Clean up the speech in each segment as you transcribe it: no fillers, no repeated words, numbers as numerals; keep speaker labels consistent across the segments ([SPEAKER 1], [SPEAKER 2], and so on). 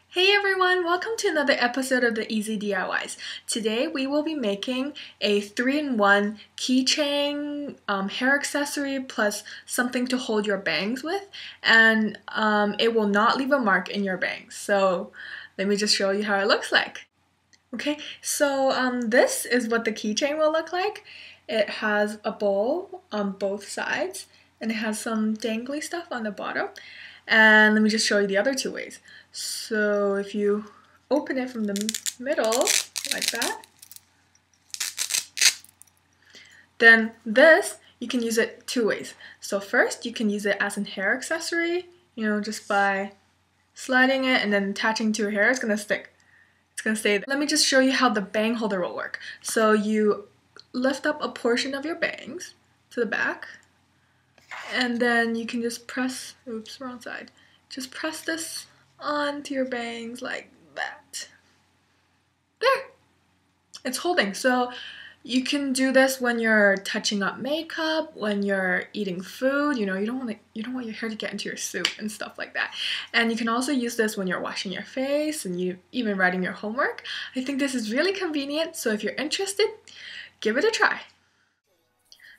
[SPEAKER 1] Hey everyone, welcome to another episode of the Easy DIYs. Today we will be making a 3-in-1 keychain, hair accessory plus something to hold your bangs with, and it will not leave a mark in your bangs. So let me just show you how it looks like. Okay, so this is what the keychain will look like. It has a bowl on both sides and it has some dangly stuff on the bottom. And let me just show you the other two ways. So if you open it from the middle, like that, then this, you can use it two ways. So first, you can use it as a hair accessory, just by sliding it and then attaching to your hair. It's gonna stick. It's gonna stay there. Let me just show you how the bang holder will work. So you lift up a portion of your bangs to the back, and then you can just press, oops, wrong side. Just press this onto your bangs like that. There! It's holding. So you can do this when you're touching up makeup, when you're eating food, you don't want your hair to get into your soup and stuff like that. And you can also use this when you're washing your face and you even writing your homework. I think this is really convenient, so if you're interested, give it a try.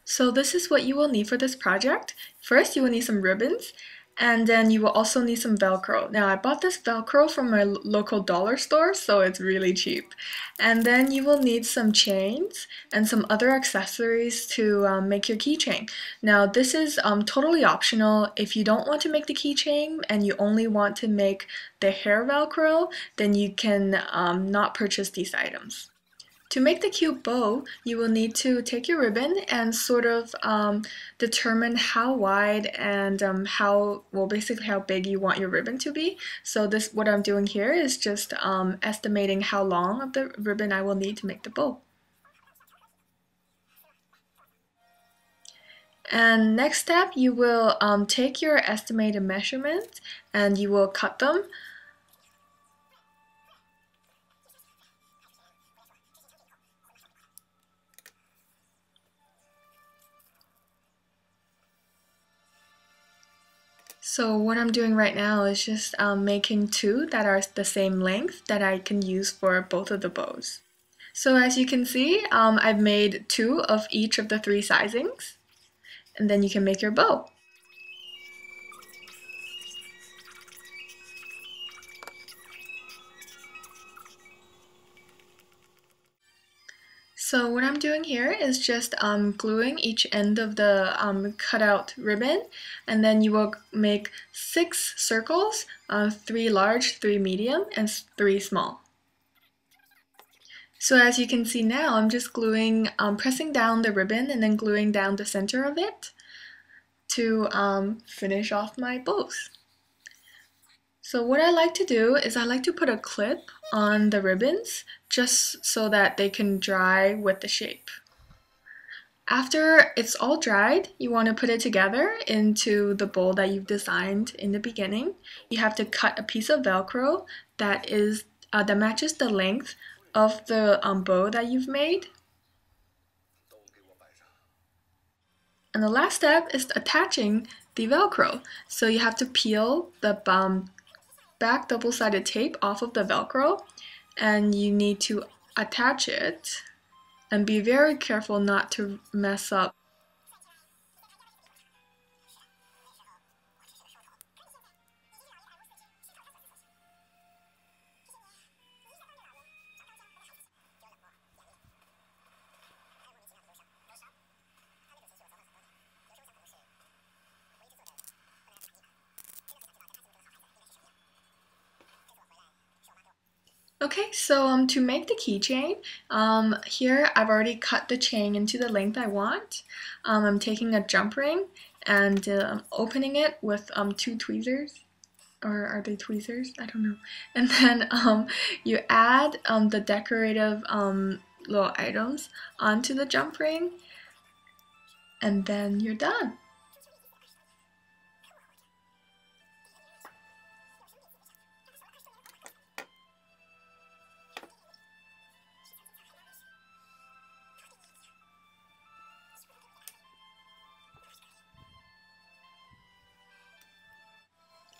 [SPEAKER 1] So this is what you will need for this project. First, you will need some ribbons, and then you will also need some Velcro. Now, I bought this Velcro from my local dollar store, so it's really cheap. And then you will need some chains and some other accessories to make your keychain. Now, this is totally optional. If you don't want to make the keychain and you only want to make the hair Velcro, then you can not purchase these items. To make the cute bow, you will need to take your ribbon and sort of determine how wide and basically how big you want your ribbon to be. So what I'm doing here is just estimating how long of the ribbon I will need to make the bow. And next step, you will take your estimated measurements and you will cut them. So what I'm doing right now is just making two that are the same length that I can use for both of the bows. So as you can see, I've made two of each of the three sizings, and then you can make your bow. So what I'm doing here is just gluing each end of the cutout ribbon, and then you will make 6 circles, 3 large, 3 medium, and 3 small. So as you can see now, I'm just gluing, pressing down the ribbon and then gluing down the center of it to finish off my bows. So what I like to do is I like to put a clip on the ribbons just so that they can dry with the shape. After it's all dried, you want to put it together into the bowl that you've designed in the beginning. You have to cut a piece of Velcro that matches the length of the bow that you've made. And the last step is attaching the Velcro. So you have to peel the back double-sided tape off of the Velcro, and you need to attach it and be very careful not to mess up. Okay, so to make the keychain, here I've already cut the chain into the length I want. I'm taking a jump ring and opening it with 2 tweezers. Or are they tweezers? I don't know. And then you add the decorative little items onto the jump ring, and then you're done.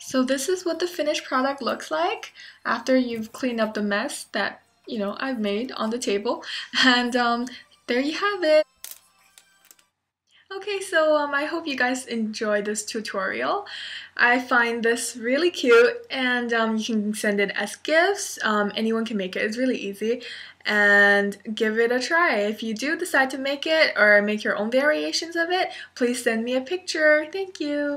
[SPEAKER 1] So this is what the finished product looks like after you've cleaned up the mess that, I've made on the table. And there you have it. Okay, so I hope you guys enjoyed this tutorial. I find this really cute, and you can send it as gifts. Anyone can make it. It's really easy. And give it a try. If you do decide to make it or make your own variations of it, please send me a picture. Thank you.